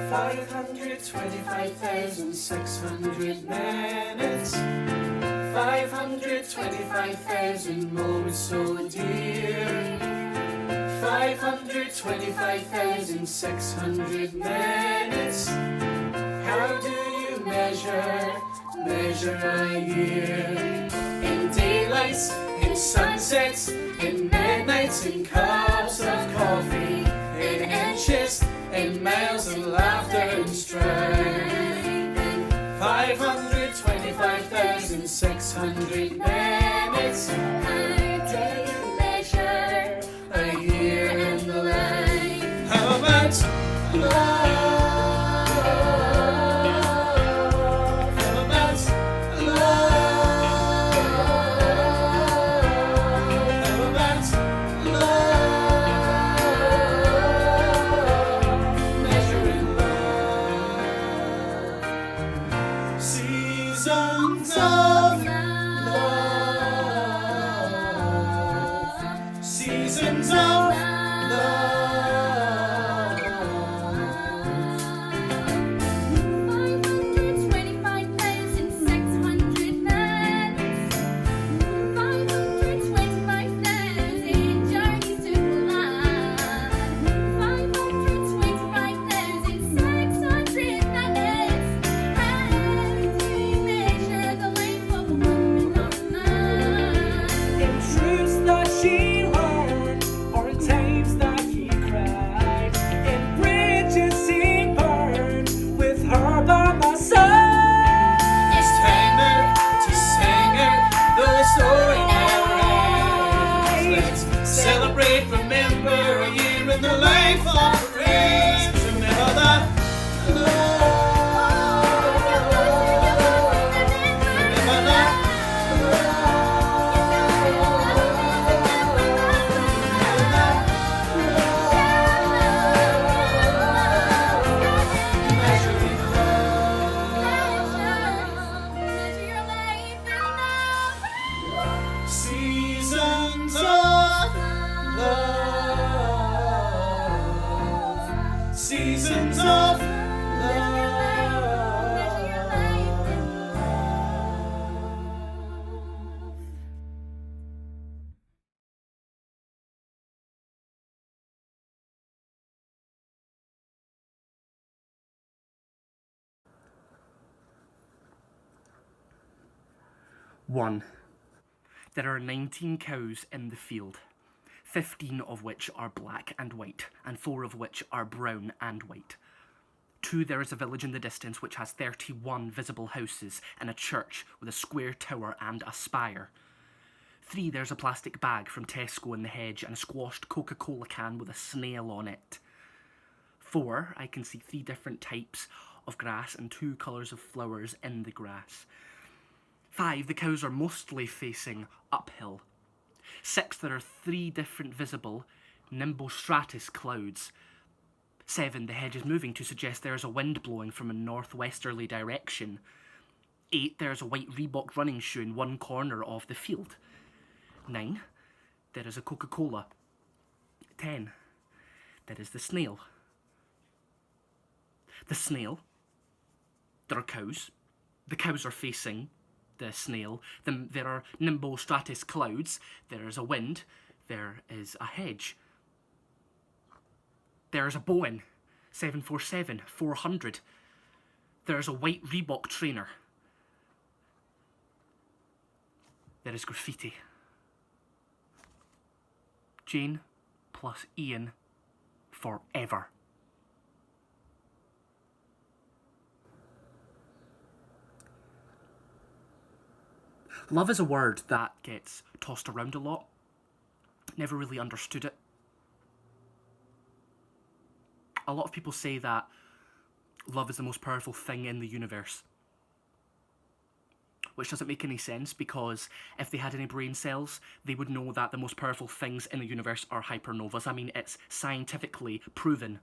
525,600 minutes, 525,000 moments so dear, 525,600 minutes. How do you measure a year? In daylights, in sunsets, in midnights, in cups of coffee, in inches, in miles, and laughter and strife. 525,600 minutes. How do you measure a year in the life? How about love? How about love? How about love? Measuring love. Seasons of love. Seasons of love. 525,600 minutes, 525,000 journeys to fly, 525,600 minutes. How do you measure the length of a woman's life? In truths that she learned, or in times that he cried, in bridges he burned, with her by my side. It's time now to sing out, though the story never ends. Let's celebrate, remember a year in the life of a race. Remember that love. Remember that measuring love. Seasons of love. Seasons of love. One. There are 19 cows in the field, 15 of which are black and white, and 4 of which are brown and white. 2. There is a village in the distance which has 31 visible houses and a church with a square tower and a spire. 3. There's a plastic bag from Tesco in the hedge and a squashed Coca-Cola can with a snail on it. 4. I can see 3 different types of grass and 2 colours of flowers in the grass. 5. The cows are mostly facing uphill. 6. There are 3 different visible nimbostratus clouds. 7. The hedge is moving to suggest there is a wind blowing from a northwesterly direction. 8. There is a white Reebok running shoe in one corner of the field. 9. There is a Coca-Cola. 10. There is the snail. The snail. There are cows. The cows are facing the snail. There are nimbostratus clouds. There is a wind. There is a hedge. There is a Boeing 747-400. There is a white Reebok trainer. There is graffiti. Jane plus Ian forever. Love is a word that gets tossed around a lot. Never really understood it. A lot of people say that love is the most powerful thing in the universe. Which doesn't make any sense, because if they had any brain cells, they would know that the most powerful things in the universe are hypernovas. I mean, it's scientifically proven.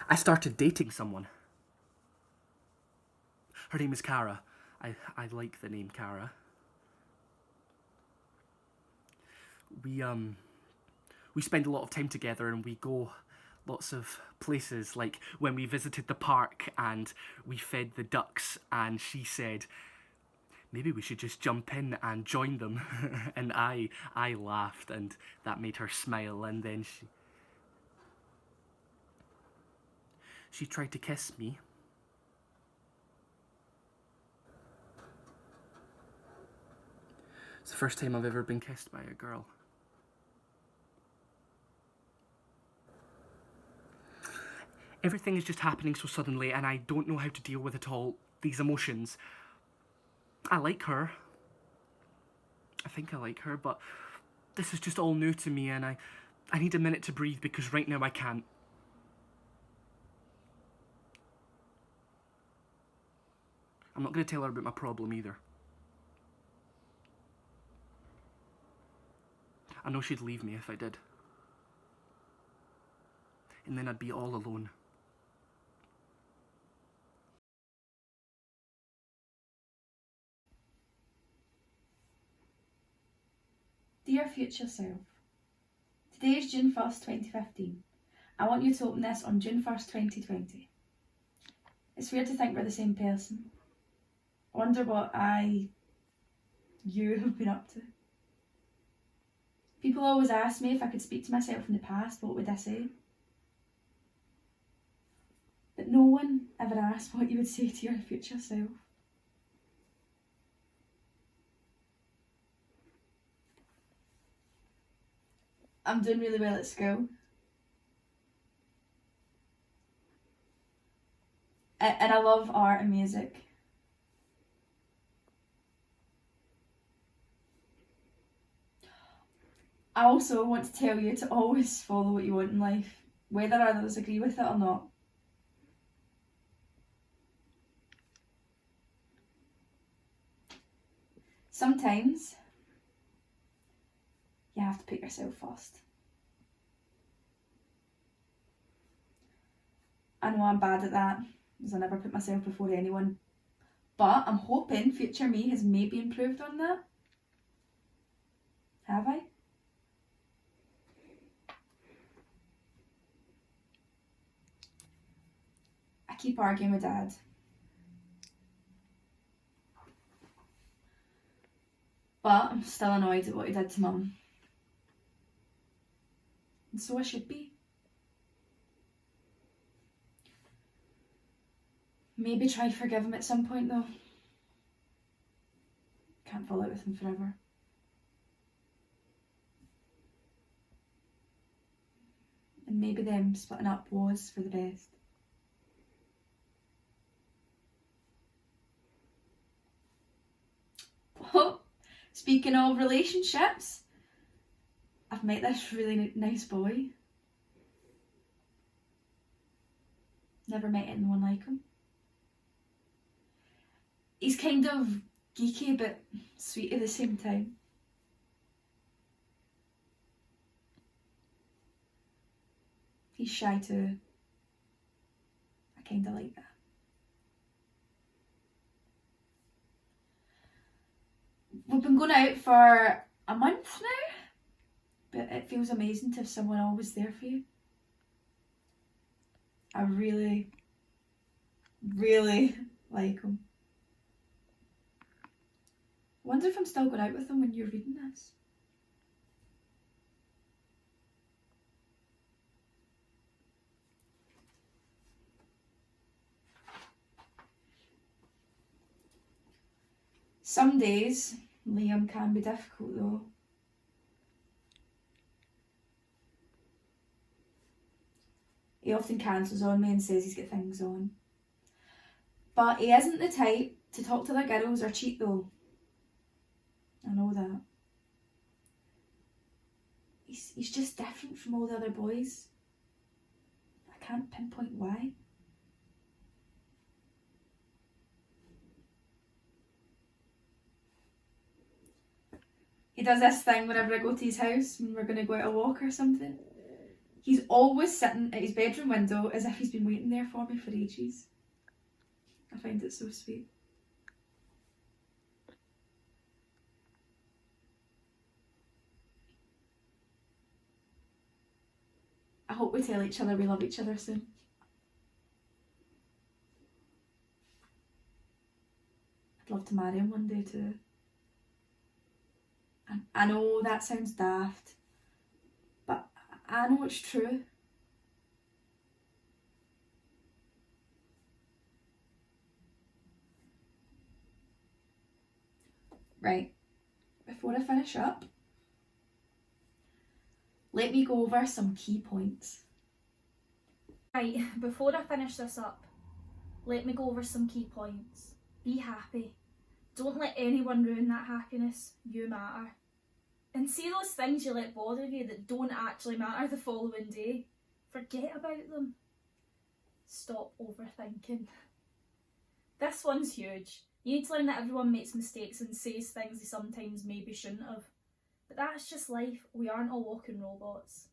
I started dating someone. Her name is Cara. I like the name Cara. we spend a lot of time together and we go lots of places, like when we visited the park and we fed the ducks, and she said, maybe we should just jump in and join them. And I laughed, and that made her smile, and then she tried to kiss me. It's the first time I've ever been kissed by a girl. Everything is just happening so suddenly, and I don't know how to deal with it all, these emotions. I like her. I think I like her, but this is just all new to me, and I need a minute to breathe, because right now I can't. I'm not going to tell her about my problem either. I know she'd leave me if I did. And then I'd be all alone. Dear future self, today is June 1st, 2015. I want you to open this on June 1st, 2020. It's weird to think we're the same person. I wonder what you have been up to. People always ask me if I could speak to myself in the past, what would I say? But no one ever asked what you would say to your future self. I'm doing really well at school. And I love art and music. I also want to tell you to always follow what you want in life, whether others agree with it or not. Sometimes you have to put yourself first. I know I'm bad at that, as I never put myself before anyone, but I'm hoping future me has maybe improved on that. Have I? I keep arguing with Dad. But I'm still annoyed at what he did to Mum. And so I should be. Maybe try to forgive him at some point though. Can't fall out with him forever. And maybe them splitting up was for the best. Oh, speaking of relationships, I've met this really nice boy. Never met anyone like him. He's kind of geeky but sweet at the same time. He's shy too. I kinda like that. We've been going out for a month now, but it feels amazing to have someone always there for you. I really, really like him. I wonder if I'm still going out with him when you're reading this. Some days, Liam can be difficult though. He often cancels on me and says he's got things on. But he isn't the type to talk to the girls or cheat though. I know that. He's just different from all the other boys. I can't pinpoint why. He does this thing whenever I go to his house when we're going to go out a walk or something. He's always sitting at his bedroom window as if he's been waiting there for me for ages. I find it so sweet. I hope we tell each other we love each other soon. I'd love to marry him one day too. And I know that sounds daft, but I know it's true. Right, before I finish up, let me go over some key points. Right, before I finish this up, let me go over some key points. Be happy. Don't let anyone ruin that happiness. You matter. And see those things you let bother you that don't actually matter the following day. Forget about them. Stop overthinking. This one's huge. You need to learn that everyone makes mistakes and says things they sometimes maybe shouldn't have. But that's just life. We aren't all walking robots.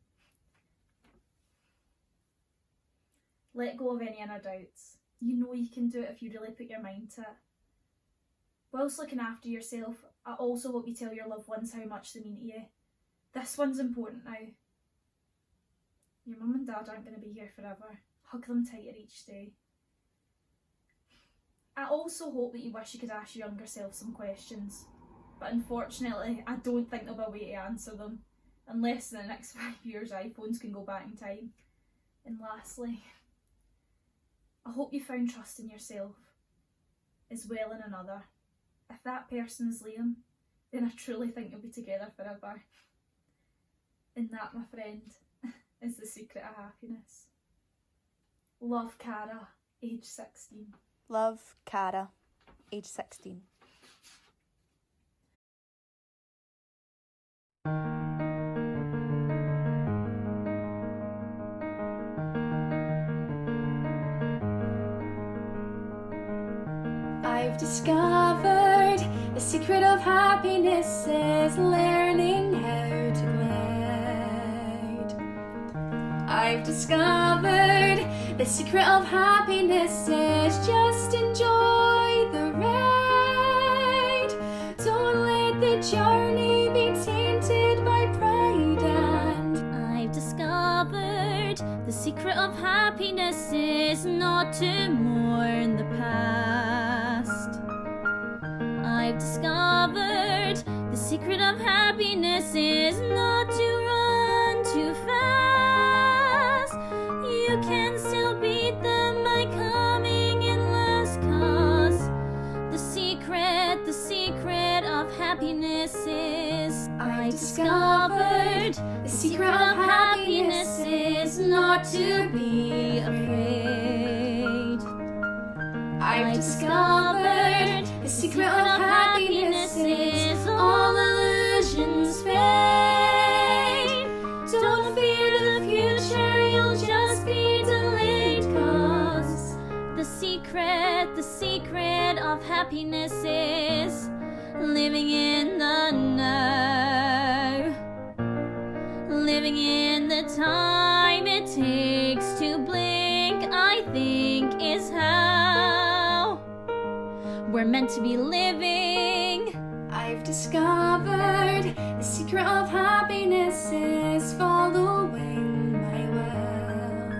Let go of any inner doubts. You know you can do it if you really put your mind to it. Whilst looking after yourself, I also hope you tell your loved ones how much they mean to you. This one's important now. Your mum and dad aren't going to be here forever. Hug them tighter each day. I also hope that you wish you could ask your younger self some questions, but unfortunately I don't think there'll be a way to answer them, unless in the next 5 years iPhones can go back in time. And lastly, I hope you found trust in yourself, as well in another. If that person is Liam, then I truly think you'll be together forever. And that, my friend, is the secret of happiness. Love, Cara, age 16. Love, Cara, age 16. I've discovered the secret of happiness is learning how to glide. I've discovered the secret of happiness is just enjoy the ride. Don't let the journey be tainted by pride. And I've discovered the secret of happiness is not to mourn the past. I've discovered the secret of happiness is not to run too fast. You can still beat them by coming in last, 'cause the secret of happiness is I've discovered the secret of happiness is not to be afraid. I've discovered the secret of happiness is all illusions fade. Don't fear the future, you'll just be delayed, 'cause the secret of happiness is living in the now. Living in the time it takes to blink, I think is how we're meant to be living. I've discovered the secret of happiness is following my will.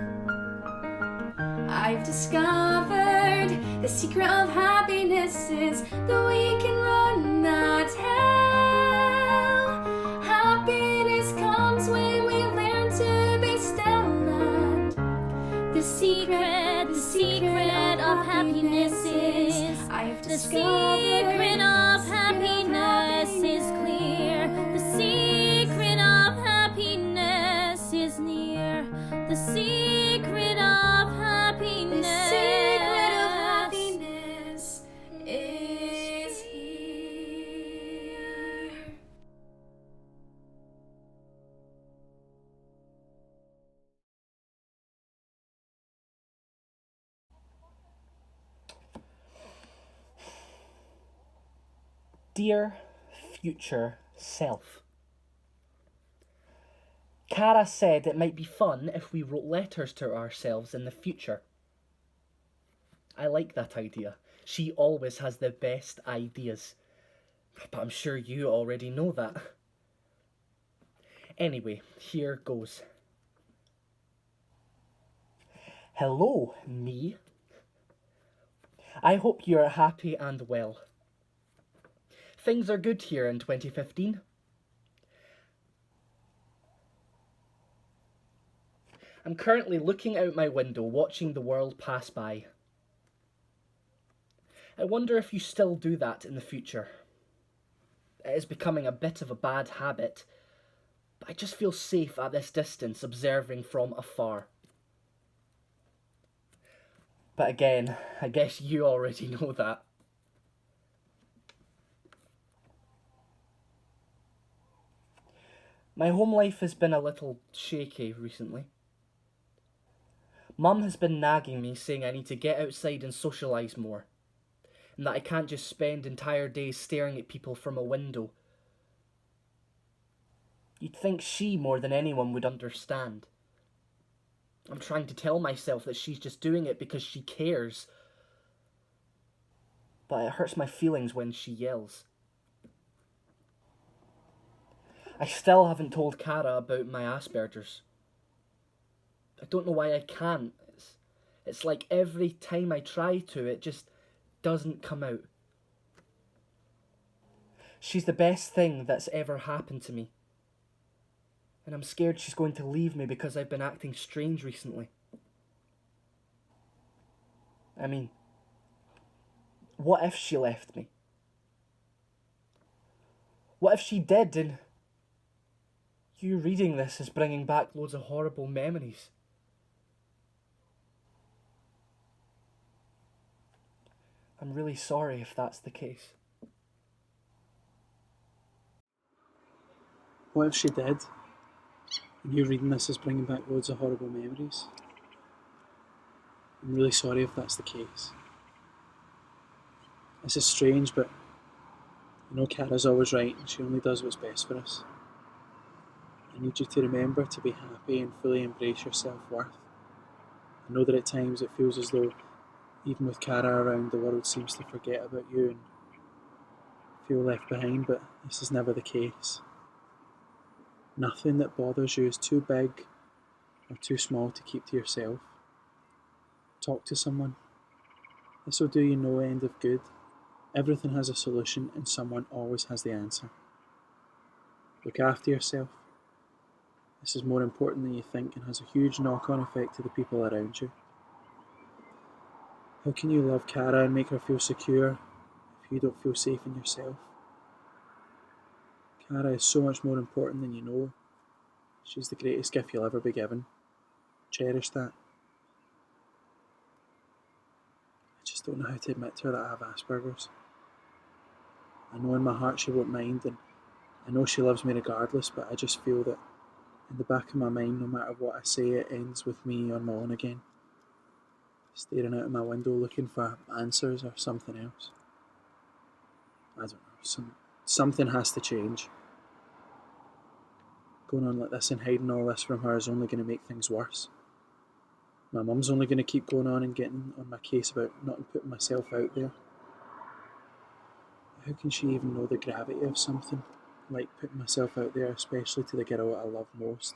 I've discovered the secret of happiness is that we can run that hell. Happiness comes when we learn to be still, and the secret of happiness is I've the discovered secret of happiness is clear. The secret of happiness is near. The secret of happiness. The secret of happiness is here. Dear future self. Cara said it might be fun if we wrote letters to ourselves in the future. I like that idea. She always has the best ideas. But I'm sure you already know that. Anyway, here goes. Hello, me. I hope you are happy and well. Things are good here in 2015. I'm currently looking out my window, watching the world pass by. I wonder if you still do that in the future. It is becoming a bit of a bad habit, but I just feel safe at this distance, observing from afar. But again, I guess you already know that. My home life has been a little shaky recently. Mum has been nagging me, saying I need to get outside and socialise more, and that I can't just spend entire days staring at people from a window. You'd think she, more than anyone, would understand. I'm trying to tell myself that she's just doing it because she cares, but it hurts my feelings when she yells. I still haven't told Cara about my Asperger's. I don't know why I can't. It's like every time I try to, it just doesn't come out. She's the best thing that's ever happened to me. And I'm scared she's going to leave me because I've been acting strange recently. I mean, what if she left me? What if she did, and you reading this is bringing back loads of horrible memories? I'm really sorry if that's the case. What if she did? And you reading this is bringing back loads of horrible memories. I'm really sorry if that's the case. This is strange, but you know Cara's always right and she only does what's best for us. I need you to remember to be happy and fully embrace your self-worth. I know that at times it feels as though even with Cara around, the world seems to forget about you and feel left behind, but this is never the case. Nothing that bothers you is too big or too small to keep to yourself. Talk to someone. This will do you no end of good. Everything has a solution and someone always has the answer. Look after yourself. This is more important than you think and has a huge knock-on effect to the people around you. How can you love Cara and make her feel secure if you don't feel safe in yourself? Cara is so much more important than you know. She's the greatest gift you'll ever be given. Cherish that. I just don't know how to admit to her that I have Asperger's. I know in my heart she won't mind, and I know she loves me regardless, but I just feel that in the back of my mind, no matter what I say, it ends with me on my own again. Staring out of my window looking for answers or something else. I don't know, something has to change. Going on like this and hiding all this from her is only going to make things worse. My mum's only going to keep going on and getting on my case about not putting myself out there. How can she even know the gravity of something like putting myself out there, especially to the girl I love most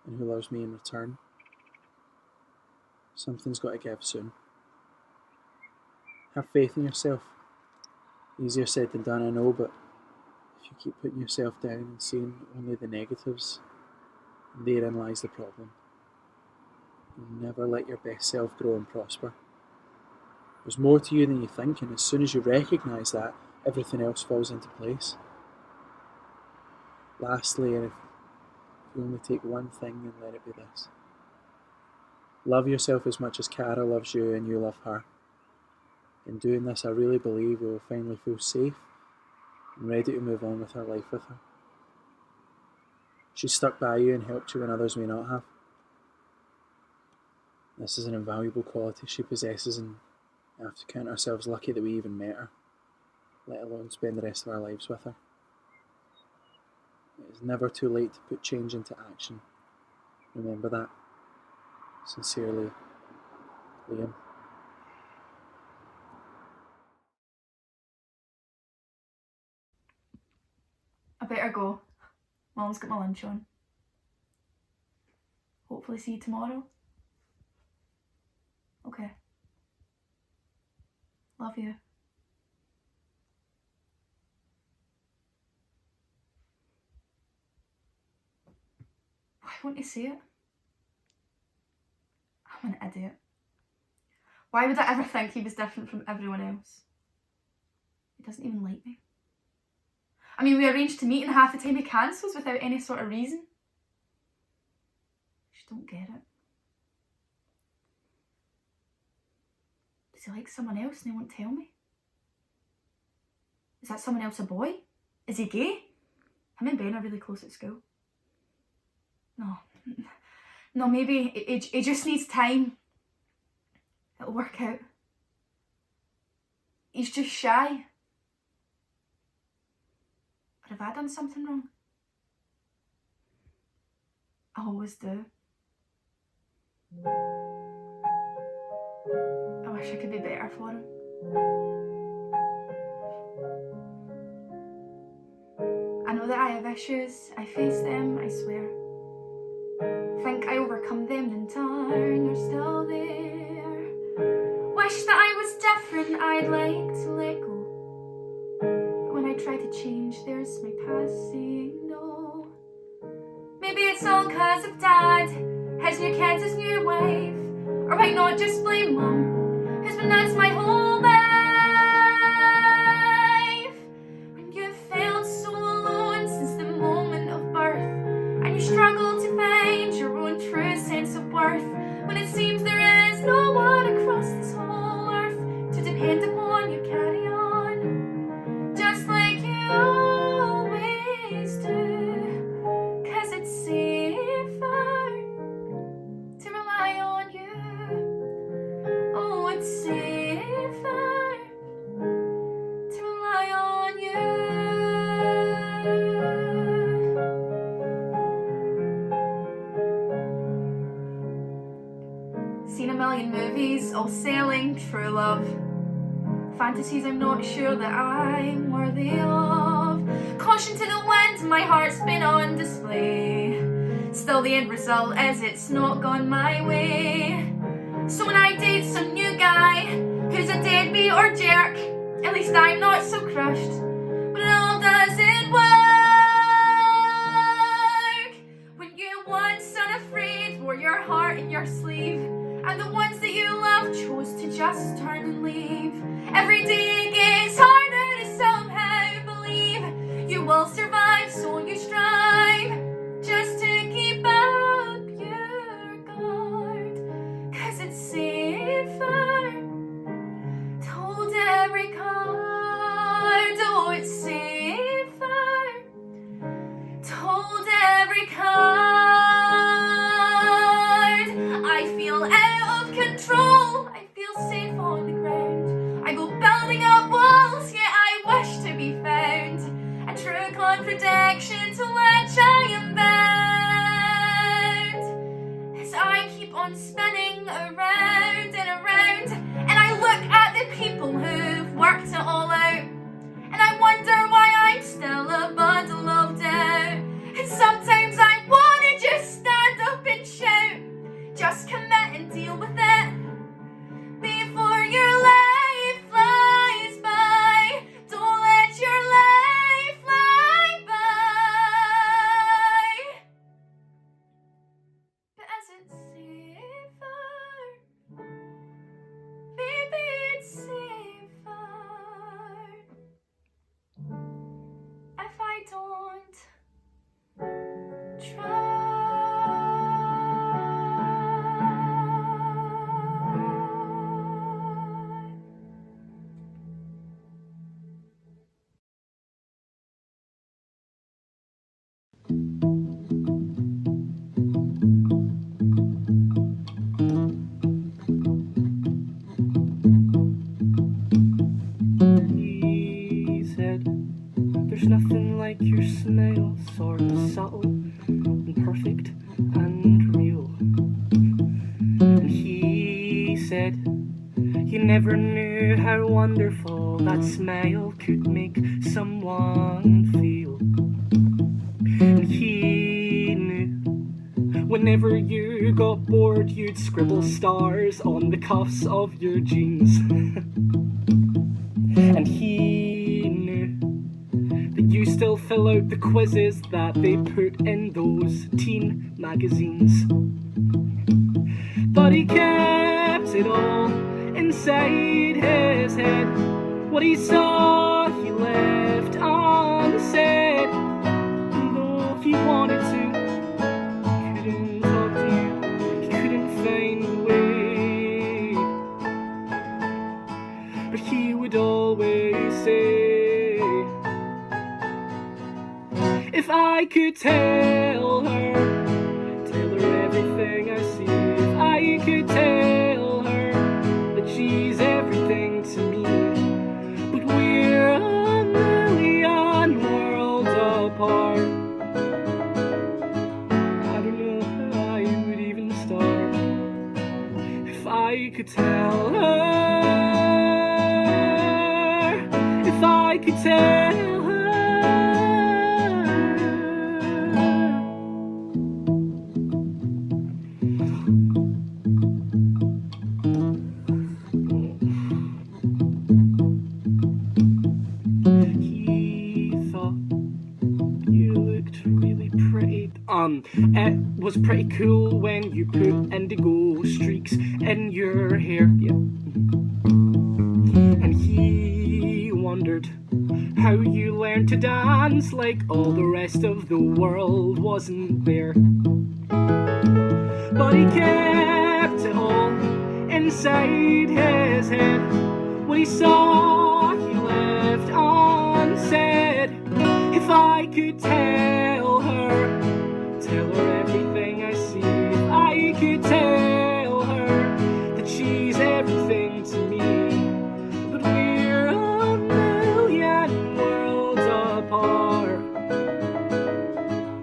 and who loves me in return? Something's got to give soon. Have faith in yourself. Easier said than done, I know, but if you keep putting yourself down and seeing only the negatives, therein lies the problem. You'll never let your best self grow and prosper. There's more to you than you think, and as soon as you recognise that, everything else falls into place. Lastly, and if you only take one thing, then let it be this. Love yourself as much as Cara loves you and you love her. In doing this, I really believe we will finally feel safe and ready to move on with our life with her. She's stuck by you and helped you when others may not have. This is an invaluable quality she possesses, and we have to count ourselves lucky that we even met her, let alone spend the rest of our lives with her. It is never too late to put change into action. Remember that. Sincerely, Liam. I better go. Mum's got my lunch on. Hopefully see you tomorrow. Okay. Love you. Why won't he say it? I'm an idiot. Why would I ever think he was different from everyone else? He doesn't even like me. I mean, we arranged to meet and half the time he cancels without any sort of reason. I just don't get it. Does he like someone else and he won't tell me? Is that someone else a boy? Is he gay? Him and Ben are really close at school. No, maybe he just needs time. It'll work out. He's just shy. Or have I done something wrong? I always do. I wish I could be better for him. I know that I have issues. I face them, I swear. Think I overcome them, then turn, they're still there. Wish that I was different, I'd like to let go. But when I try to change, there's my past saying no. Maybe it's all cause of Dad, his new kids, his new wife. Or why not just blame Mum, who's been nuts my whole life. When you've felt so alone since the moment of birth, and you struggle to find your own true sense of worth, when it seems there is no one across this whole earth to depend upon, you carry on, just like you always do, 'cause it's safer to rely on you. Oh, it's safer to rely on you. Seen a million movies all selling true love, fantasies I'm not sure that I'm worthy of. Caution to the wind, my heart's been on display. Still the end result is it's not gone my way. So when I date some new guy who's a deadbeat or jerk, at least I'm not so crushed when it all doesn't work. When you once unafraid wore your heart in your sleeve, and the ones that you love chose to just turn and leave. Every day it gets harder to somehow believe you will survive, so you strive just to keep up your guard. 'Cause it's safer to hold every card. Oh, it's safer to hold every card. I feel out of control, I feel safe on the ground. I go building up walls, yet I wish to be found. A true contradiction to which I am bound. As I keep on spinning around and around, and I look at the people who've worked it all out, and I wonder why I'm still a bundle of doubt. And sometimes I wanna just stand up and shout, just commit and deal with it before your life flies by. Don't let your life fly by. But is it safer? Maybe it's safer if I don't try. He said, there's nothing like your smile, sort of subtle and perfect and real. And he said, you never knew how wonderful that smile could make someone feel. And he knew whenever you you got bored, you'd scribble stars on the cuffs of your jeans. And he knew that you still fill out the quizzes that they put in those teen magazines. But he kept it all inside his head. What he saw, he left unsaid. And though he wanted to, he couldn't talk to you, he couldn't find a way. But he would always say, if I could tell her everything I see, if I could tell her that she's everything to me, but we're a million worlds apart. I don't know how I would even start. If I could tell her, if I could tell her. It was pretty cool when you put indigo streaks in your hair, yeah. And he wondered how you learned to dance like all the rest of the world wasn't there. But he kept it all inside his head. What he saw, he left unsaid. If I could tell her everything I see, if I could tell her that she's everything to me, but we're a million worlds apart.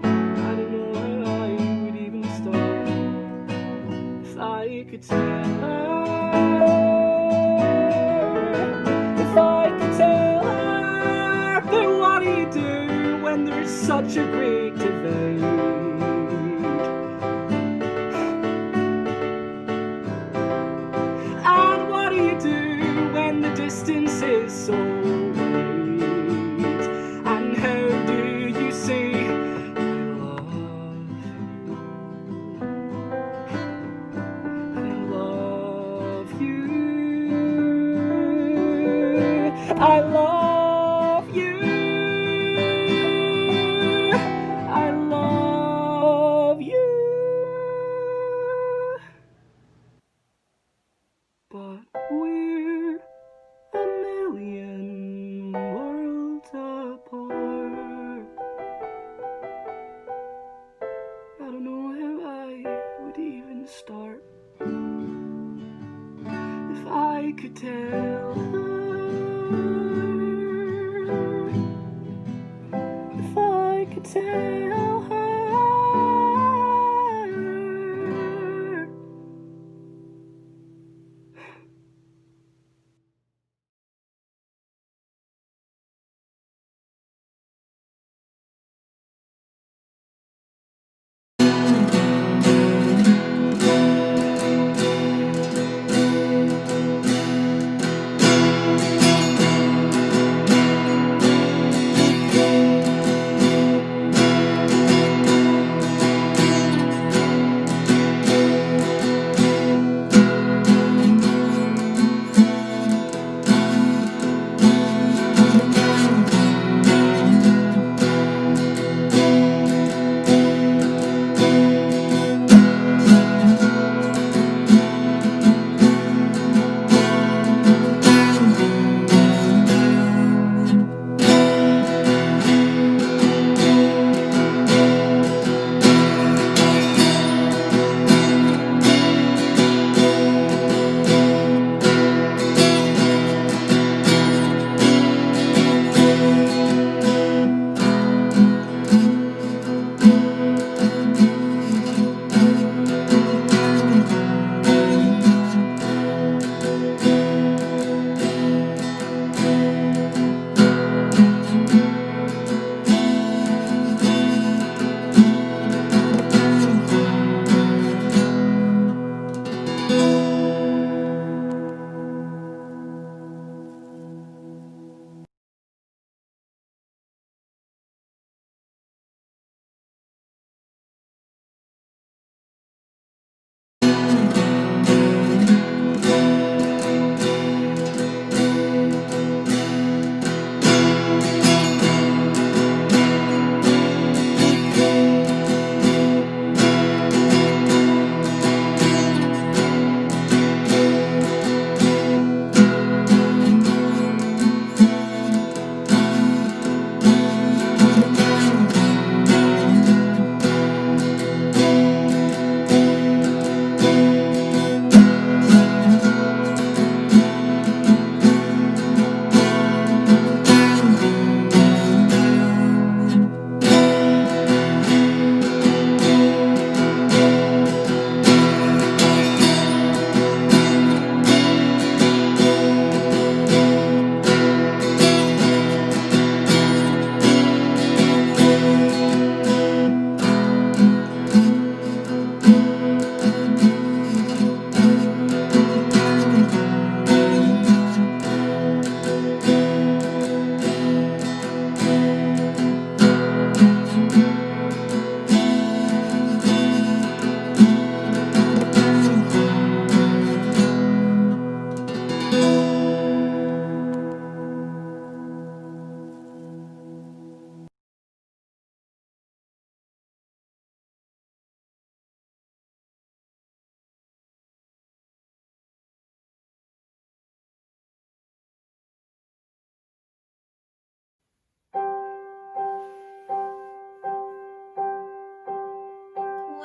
I don't know how I would even start. If I could tell her, if I could tell her, but what do you do when there's such a great divide? Distance is so great, and how do you say I love you? I love you. I love you. But we're a million worlds apart. I don't know how I would even start. If I could tell her, if I could tell her.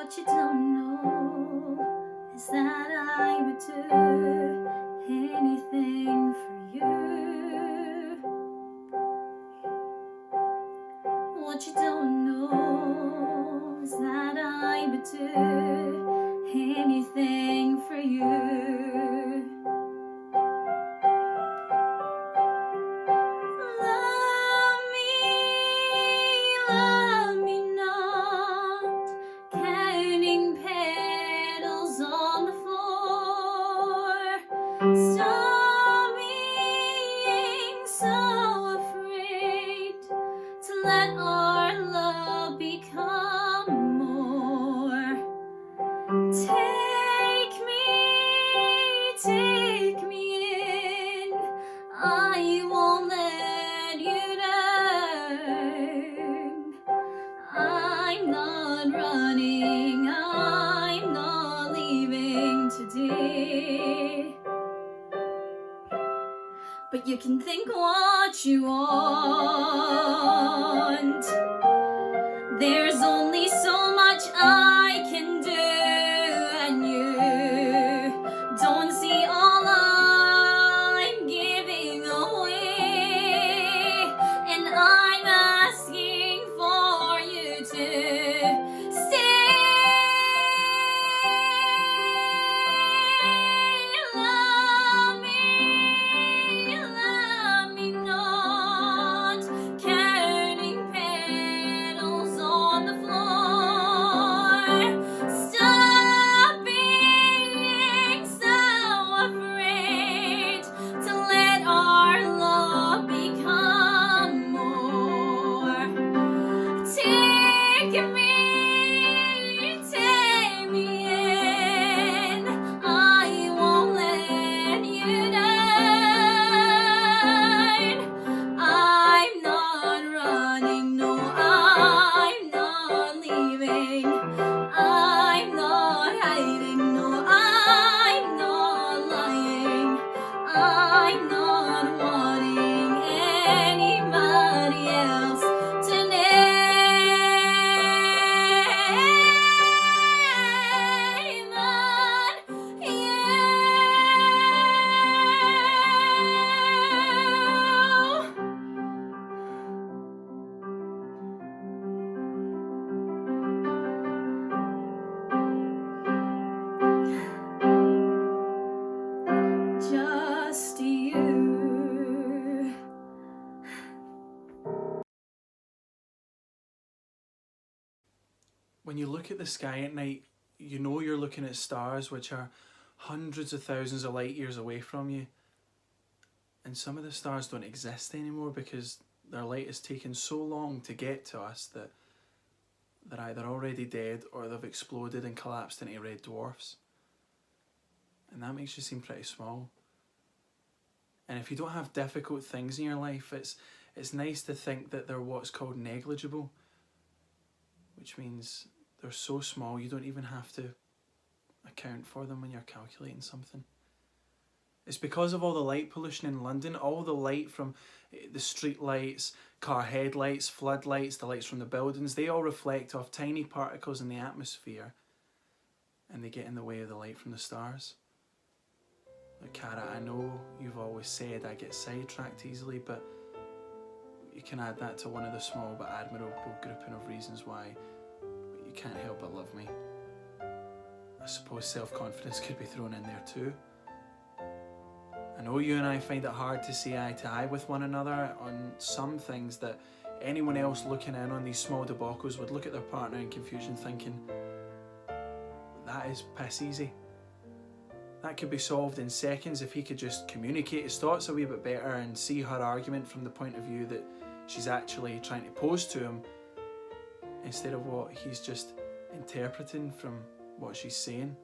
What you don't know is that I would do anything for you. What you don't know is that I would do anything for you. Love me not, counting petals on the floor. Stop being so afraid to let our love become more. Take me in, I won't let you down. I'm not running, I'm not leaving today. But you can think what you want. There's only so much I can do, and you don't see all I'm giving away. And I'm asking for you to stay. Love me not, counting petals on the floor. Stop being so afraid to let our love become more. Take me in, I won't let you down. I'm not running, no, I'm not leaving. I'm not hiding, no, I'm not lying. I'm not wanting anybody else to name but you. Just you. When you look at the sky at night, you know you're looking at stars which are hundreds of thousands of light years away from you. And some of the stars don't exist anymore because their light has taken so long to get to us that they're either already dead or they've exploded and collapsed into red dwarfs. And that makes you seem pretty small. And if you don't have difficult things in your life, it's nice to think that they're what's called negligible, which means they're so small you don't even have to account for them when you're calculating something. It's because of all the light pollution in London, all the light from the street lights, car headlights, floodlights, the lights from the buildings, they all reflect off tiny particles in the atmosphere and they get in the way of the light from the stars. Look, Cara, I know you've always said I get sidetracked easily, but you can add that to one of the small but admirable grouping of reasons why you can't help but love me. I suppose self-confidence could be thrown in there too. I know you and I find it hard to see eye to eye with one another on some things that anyone else looking in on these small debacles would look at their partner in confusion thinking, that is piss easy. That could be solved in seconds if he could just communicate his thoughts a wee bit better and see her argument from the point of view that she's actually trying to pose to him instead of what he's just interpreting from what she's saying.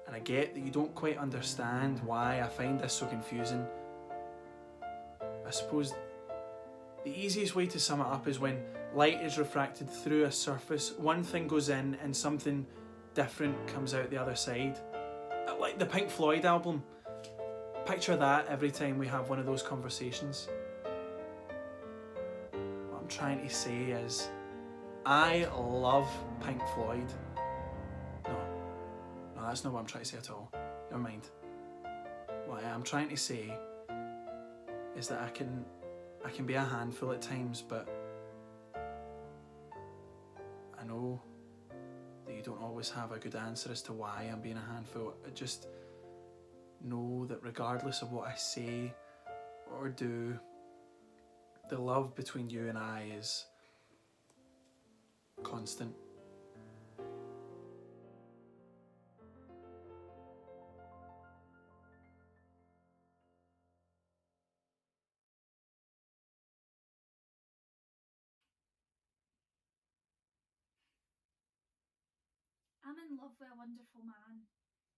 And I get that you don't quite understand why I find this so confusing. I suppose the easiest way to sum it up is when light is refracted through a surface, one thing goes in and something different comes out the other side. Like the Pink Floyd album. Picture that every time we have one of those conversations. What I'm trying to say is, I love Pink Floyd. No, that's not what I'm trying to say at all. Never mind. What I'm trying to say is that I can be a handful at times, but I know that you don't always have a good answer as to why I'm being a handful. I just know that regardless of what I say or do, the love between you and I is constant. I'm in love with a wonderful man.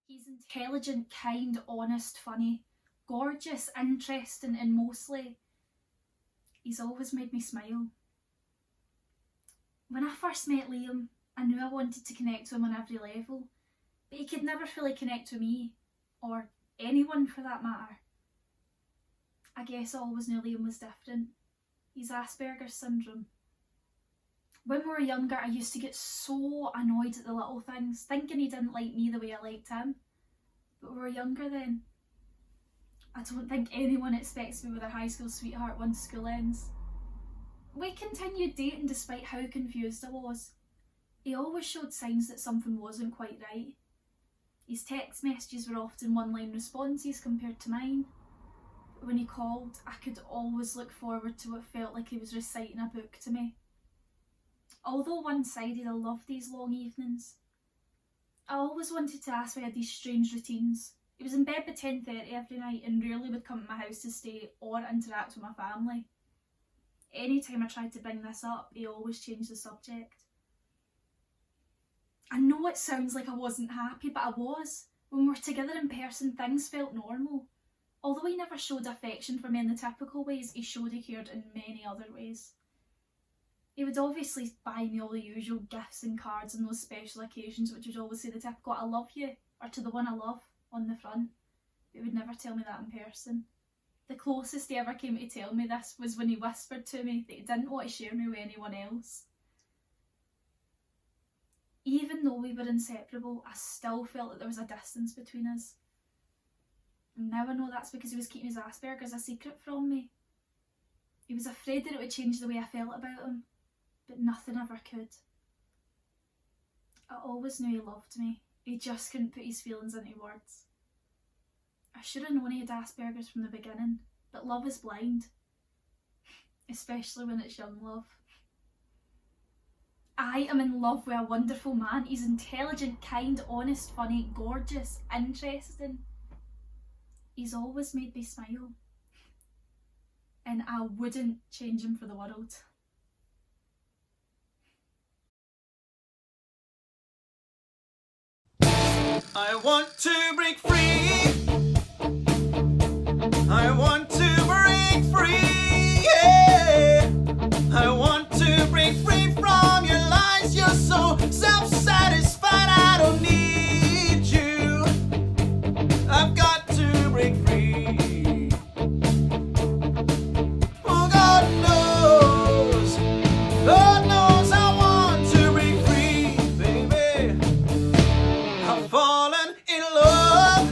He's intelligent, kind, honest, funny, gorgeous, interesting, and mostly, he's always made me smile. When I first met Liam, I knew I wanted to connect with him on every level, but he could never fully connect with me, or anyone for that matter. I guess I always knew Liam was different. He's Asperger's syndrome. When we were younger, I used to get so annoyed at the little things, thinking he didn't like me the way I liked him. But we were younger then. I don't think anyone expects me with their high school sweetheart once school ends. We continued dating despite how confused I was. He always showed signs that something wasn't quite right. His text messages were often one-line responses compared to mine. But when he called, I could always look forward to what felt like he was reciting a book to me. Although one-sided, I loved these long evenings. I always wanted to ask why I had these strange routines. He was in bed by 10:30 every night and rarely would come to my house to stay or interact with my family. Anytime I tried to bring this up, he always changed the subject. I know it sounds like I wasn't happy, but I was. When we were together in person, things felt normal. Although he never showed affection for me in the typical ways, he showed he cared in many other ways. He would obviously buy me all the usual gifts and cards on those special occasions, which would always say the typical "I love you" or "to the one I love" on the front. But he would never tell me that in person. The closest he ever came to tell me this was when he whispered to me that he didn't want to share me with anyone else. Even though we were inseparable, I still felt that there was a distance between us. And now I know that's because he was keeping his Asperger's a secret from me. He was afraid that it would change the way I felt about him, but nothing ever could. I always knew he loved me. He just couldn't put his feelings into words. I should have known he had Asperger's from the beginning, but love is blind. Especially when it's young love. I am in love with a wonderful man. He's intelligent, kind, honest, funny, gorgeous, interesting. He's always made me smile. And I wouldn't change him for the world. I want to break free. I want to break free. Yeah. I want to break free from your lies. You're so self-satisfied. I don't need you. I've got to break free. Oh, God knows I want to break free, baby. I've fallen in love.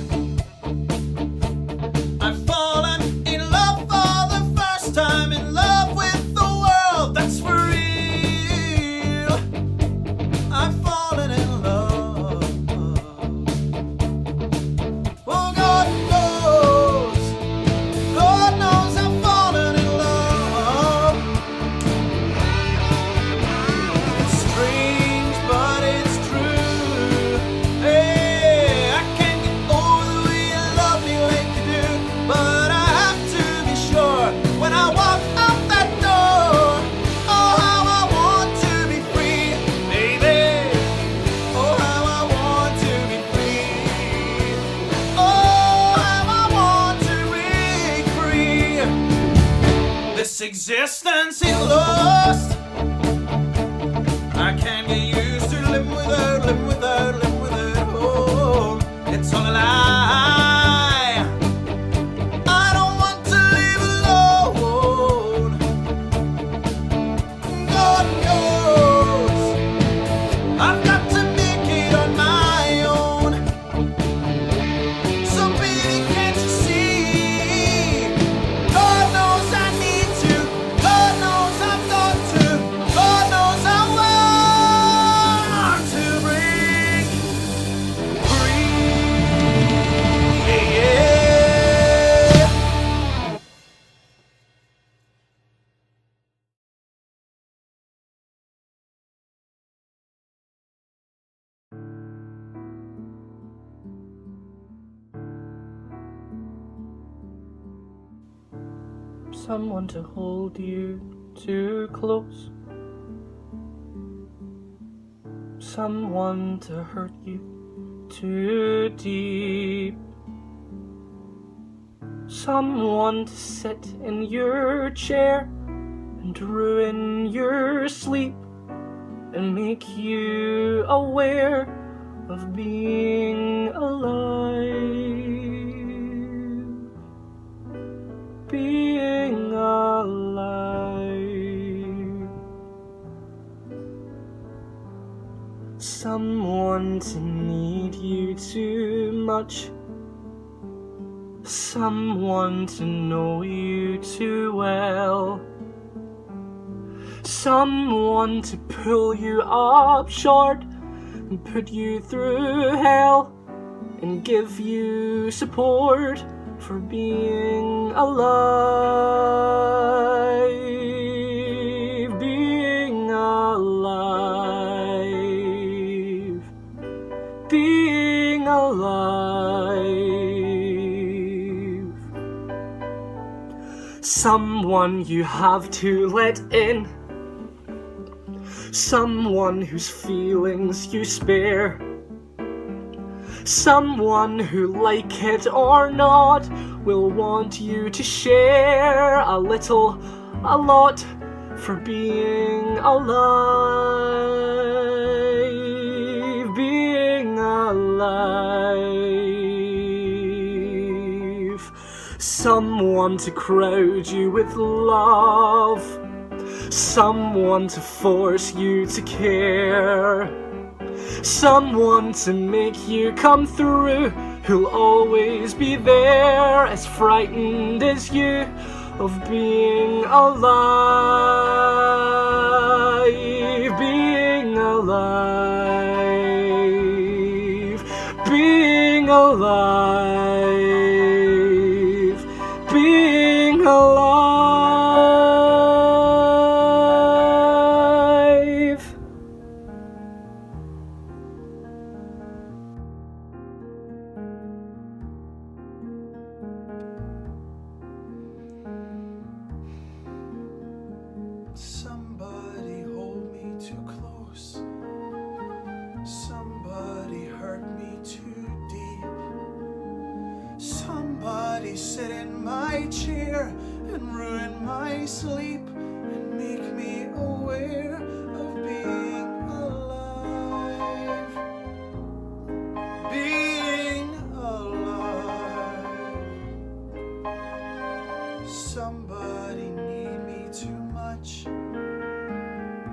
I've fallen in love for the first time. In love with the world, that's for real. I've fallen in love. Oh, God knows I've fallen in love. It's strange, but it's true. Hey, I can't get over the way you love me like you do, but I have to be sure when I walk out that door. Oh, how I want to be free, baby. Oh, how I want to be free. Oh, how I want to break free. This existence is lost. I can't get used to living without, living without, living without. Oh, it's all a lie. I don't want to live alone. God knows someone to hold you too close, someone to hurt you too deep, someone to sit in your chair and ruin your sleep and make you aware of being alive. Being alive. Someone to need you too much, someone to know you too well, someone to pull you up short and put you through hell and give you support for being alive. Being alive. Being alive. Someone you have to let in, someone whose feelings you spare, someone who, like it or not, will want you to share a little, a lot, for being alive. Being alive. Someone to crowd you with love, someone to force you to care, someone to make you come through, who'll always be there, as frightened as you of being alive. Being alive. Being alive. Being alive. Somebody hold me too close. Somebody hurt me too deep. Somebody sit in my chair and ruin my sleep and make me aware of being alive. Being alive. Somebody need me too much.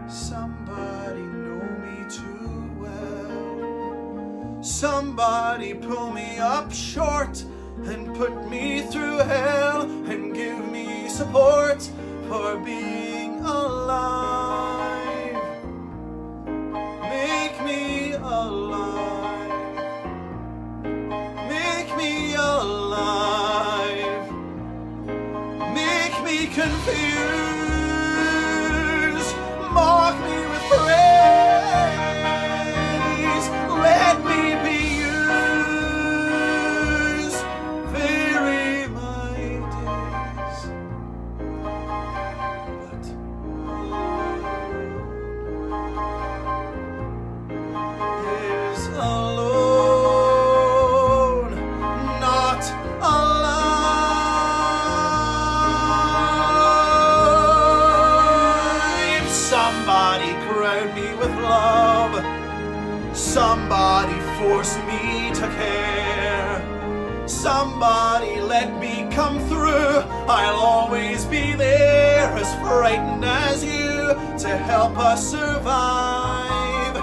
Somebody know me too well. Somebody pull me up short and put me through hell and give me support for being alive. Make me alive. Make me alive. Make me confused. Mock me with praise. Let me be used. Vary my days. But is alone, not alive. Somebody crown me with love. Somebody force me to care. Somebody let me come through. I'll always be there, as frightened as you, to help us survive.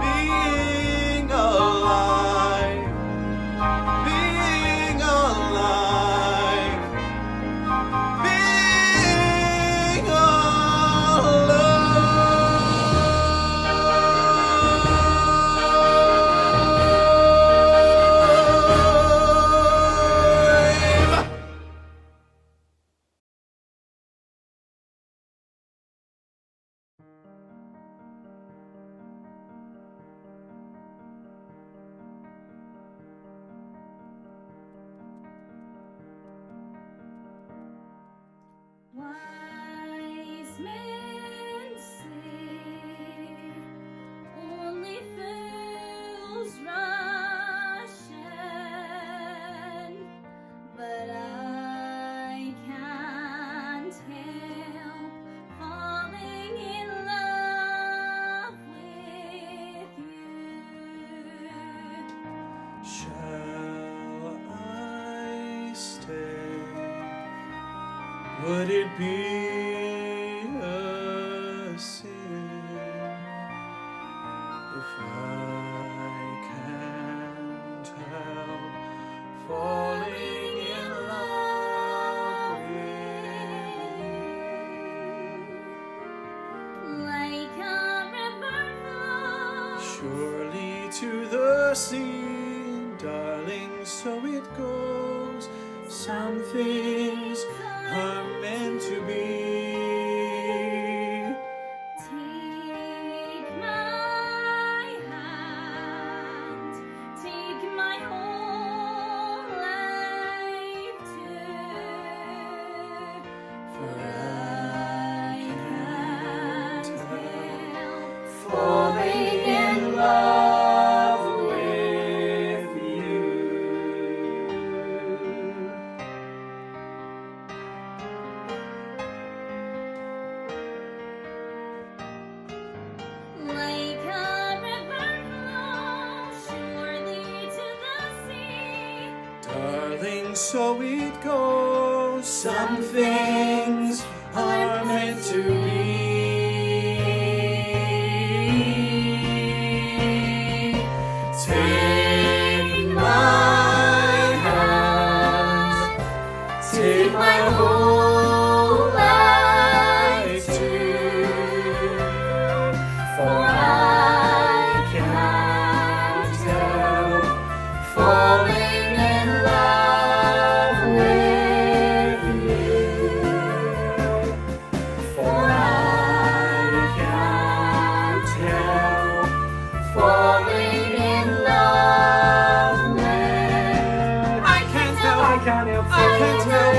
Being alive. Being alive. Being alive. Would it be a sin if I can't help falling in love with Like a river flows. surely to the sea, darling, so it goes. Some things are meant to be. Take my hand, take my whole life too. For I can't help Falling in love with you. like a river flows surely to the sea. Darling, so it goes. Some things are meant to be. Take my hand, take my whole life too. For I can't help falling in love with you. For I can't help falling in love with. I can't help. I can't help I can't help.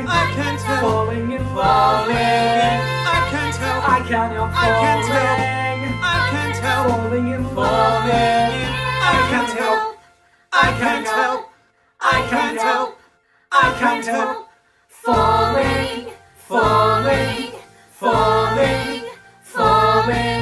I can't help falling in falling in. I can't help. I can't help I can't help. falling. I can't help Falling in falling in. I can't help. I can't help. I can't help. I can't help falling, falling, falling, falling.